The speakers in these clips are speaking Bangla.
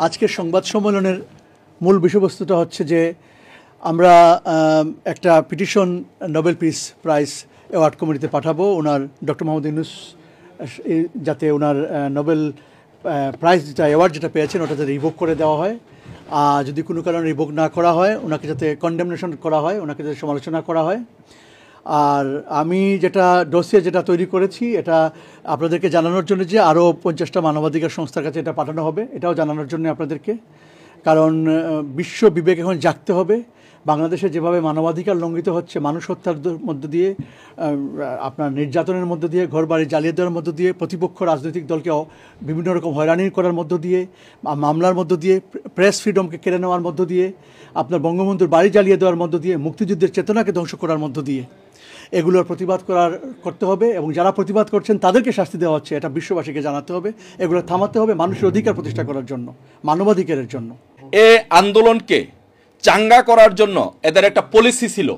আজকের সংবাদ সম্মেলনের মূল বিষয়বস্তুটা হচ্ছে যে আমরা একটা petition Nobel peace prize award কমিটিতে পাঠাবো ওনার ডক্টর মোহাম্মদ ইউনূস যাতে ওনার নোবেল প্রাইজ যেটা অ্যাওয়ার্ড যেটা পেয়েছেন ওটা যাতে রিভোক করে দেওয়া হয়। যদি কোনো কারণে রিভোক না করা হয় ওনাকে যাতে কন্ডেমনেশন করা হয়, ওনাকে যাতে সমালোচনা করা হয়। আর আমি যেটা ডোসিয়ে যেটা তৈরি করেছি এটা আপনাদেরকে জানানোর জন্য যে আরও 50টা মানবাধিকার সংস্থার কাছে এটা পাঠানো হবে, এটাও জানানোর জন্য আপনাদেরকে। কারণ বিশ্ব বিবেক এখন জাগতে হবে। বাংলাদেশে যেভাবে মানবাধিকার লঙ্ঘিত হচ্ছে, মানুষ হত্যার মধ্য দিয়ে, আপনার নির্যাতনের মধ্য দিয়ে, ঘরবাড়ি জ্বালিয়ে দেওয়ার মধ্য দিয়ে, প্রতিপক্ষ রাজনৈতিক দলকে বিভিন্ন রকম হয়রানি করার মধ্য দিয়ে, মামলার মধ্য দিয়ে, প্রেস ফ্রিডমকে কেড়ে নেওয়ার মধ্য দিয়ে, আপনার বঙ্গবন্ধুর বাড়ি জ্বালিয়ে দেওয়ার মধ্য দিয়ে, মুক্তিযুদ্ধের চেতনাকে ধ্বংস করার মধ্য দিয়ে এগুলোর প্রতিবাদ করতে হবে এবং যারা প্রতিবাদ করছেন তাদেরকে শাস্তি দেওয়া হচ্ছে এটা বিশ্ববাসীকে জানাতে হবে। এগুলো থামাতে হবে মানুষের অধিকার প্রতিষ্ঠা করার জন্য, মানবাধিকারের জন্য। এই আন্দোলনকে চাঙ্গা করার জন্য এদের একটা পলিসি ছিল,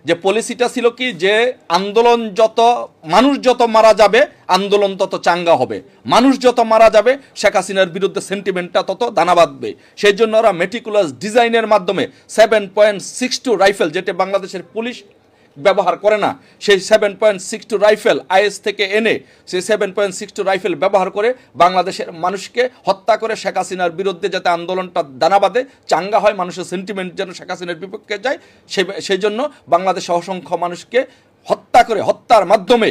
যে পলিসিটা ছিল কি, যে আন্দোলন মানুষ যত মারা যাবে আন্দোলন তত চাঙ্গা হবে, মানুষ যত মারা যাবে শেখ হাসিনার বিরুদ্ধে সেন্টিমেন্টটা তত দানা বাঁধবে। সেই জন্য ওরা মেটিকুলাস ডিজাইনের মাধ্যমে 7.62 রাইফেল, যেটা বাংলাদেশের পুলিশ ব্যবহার করে না, সেই 7.62 রাইফেল আইএস থেকে এনে সেই 7.62 রাইফেল ব্যবহার করে বাংলাদেশের মানুষকে হত্যা করে শেখ হাসিনার বিরুদ্ধে যাতে আন্দোলনটা দানা বাঁধে, চাঙ্গা হয়, মানুষের সেন্টিমেন্ট যেন শেখ হাসিনার বিপক্ষে যায়, সেই জন্য বাংলাদেশে অসংখ্য মানুষকে হত্যা করে, হত্যার মাধ্যমে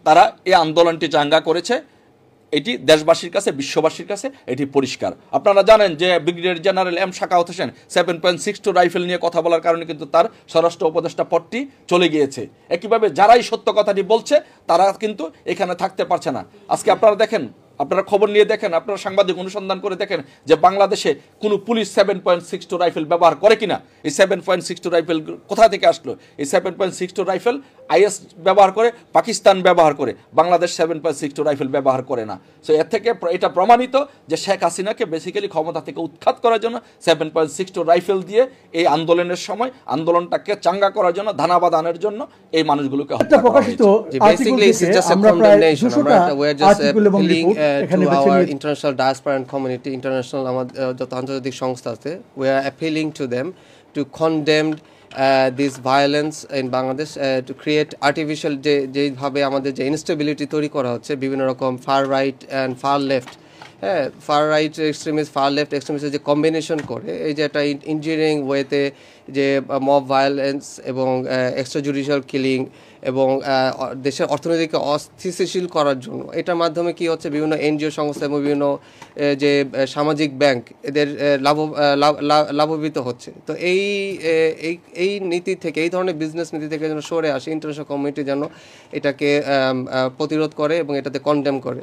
তারা এই আন্দোলনটি চাঙ্গা করেছে। এটি দেশবাসীর কাছে, বিশ্ববাসীর কাছে এটি পরিষ্কার। আপনারা জানেন যে brigadier general M Shakhawat Hossain 7.62 rifle নিয়ে কথা বলার কারণে কিন্তু তার স্বরাষ্ট্র উপদেষ্টা পদটি চলে গিয়েছে। একইভাবে যারাই সত্য কথাটি বলছে তারা কিন্তু এখানে থাকতে পারছে না। আজকে আপনারা দেখেন, আপনারা খবর নিয়ে দেখেন, আপনারা সাংবাদিক অনুসন্ধান করে দেখেন যে বাংলাদেশে কোনো পুলিশ 7.62 রাইফেল ব্যবহার করে কিনা। এই 7.62 রাইফেল কোথা থেকে আসলো? এই 7.62 রাইফেল আইএস ব্যবহার করে, পাকিস্তান ব্যবহার করে, বাংলাদেশ 7.62 রাইফেল ব্যবহার করে না। সো এর থেকে এটা প্রমাণিত যে শেখ হাসিনাকে বেসিক্যালি ক্ষমতা থেকে উৎখাত করার জন্য 7.62 রাইফেল দিয়ে এই আন্দোলনের সময় আন্দোলনটাকে চাঙ্গা করার জন্য, ধানাবাদানের জন্য এই মানুষগুলোকে হত্যা করা হয়েছে। To our international diaspora and community, international যত আন্তর্জাতিক সংস্থা আছে, we are appealing to them to condemn this violence in Bangladesh, to create artificial যেভাবে আমাদের যে ইনস্টেবিলিটি তৈরি করা হচ্ছে বিভিন্ন রকম far right and far left, হ্যাঁ, far right extremist, far left এক্সট্রিমিস্টের যে কম্বিনেশন করে, এই যে একটা ইঞ্জিনিয়ারিং ওয়েতে যে মব ভায়োলেন্স এবং এক্সট্রা জুডিশিয়াল কিলিং এবং দেশের অর্থনীতিকে অস্থিতিশীল করার জন্য, এটার মাধ্যমে কি হচ্ছে, বিভিন্ন এনজিও সংস্থা এবং বিভিন্ন যে সামাজিক ব্যাংক এদের লাভবিত হচ্ছে। তো এই নীতি থেকে, এই ধরনের বিজনেস নীতি থেকে যেন সরে আসে, ইন্টারন্যাশনাল কমিউনিটি যেন এটাকে প্রতিরোধ করে এবং এটাতে কন্ডেম করে।